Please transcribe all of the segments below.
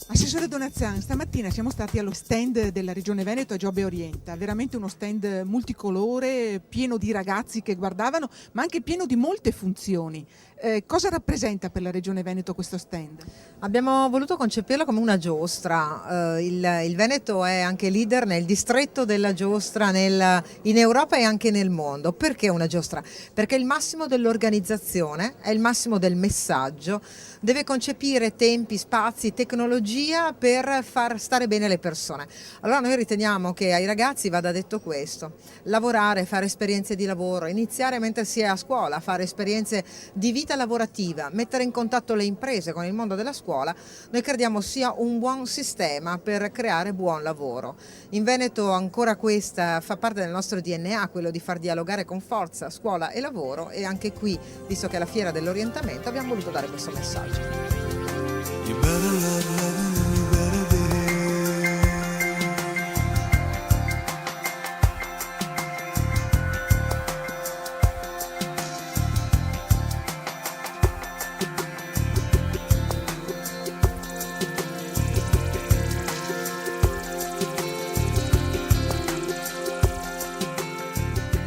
Assessore Donazian, stamattina siamo stati allo stand della Regione Veneto a Giobbe Orienta, veramente uno stand multicolore, pieno di ragazzi che guardavano, ma anche pieno di molte funzioni. Cosa rappresenta per la Regione Veneto questo stand? Abbiamo voluto concepirlo come una giostra. Il Veneto è anche leader nel distretto della giostra in Europa e anche nel mondo. Perché una giostra? Perché il massimo dell'organizzazione è il massimo del messaggio, deve concepire tempi, spazi, tecnologia per far stare bene le persone. Allora noi riteniamo che ai ragazzi vada detto questo: lavorare, fare esperienze di lavoro, iniziare mentre si è a scuola, fare esperienze di vita lavorativa, mettere in contatto le imprese con il mondo della scuola, noi crediamo sia un buon sistema per creare buon lavoro. In Veneto ancora questa fa parte del nostro DNA, quello di far dialogare con forza scuola e lavoro, e anche qui, visto che è la fiera dell'orientamento, abbiamo voluto dare questo messaggio. You better love loving and you better behave.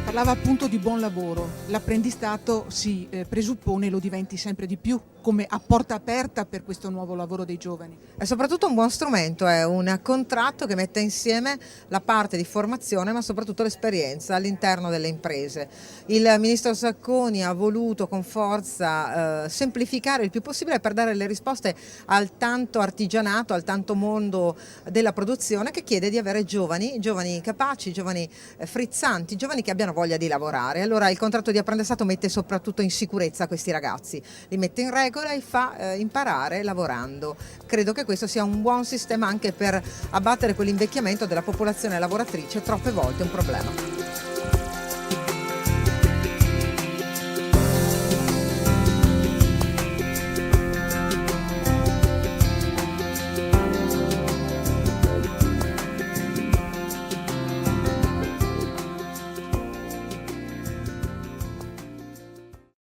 Parlava appunto di buon lavoro, l'apprendistato si presuppone lo diventi sempre di più come a porta aperta per questo nuovo lavoro dei giovani. È soprattutto un buon strumento, è un contratto che mette insieme la parte di formazione ma soprattutto l'esperienza all'interno delle imprese. Il ministro Sacconi ha voluto con forza semplificare il più possibile per dare le risposte al tanto artigianato, al tanto mondo della produzione che chiede di avere giovani capaci, giovani frizzanti, giovani che abbiano voglia di lavorare. Allora il contratto di apprendistato mette soprattutto in sicurezza questi ragazzi, li mette in regola e fa imparare lavorando. Credo che questo sia un buon sistema anche per abbattere quell'invecchiamento della popolazione lavoratrice, troppe volte un problema.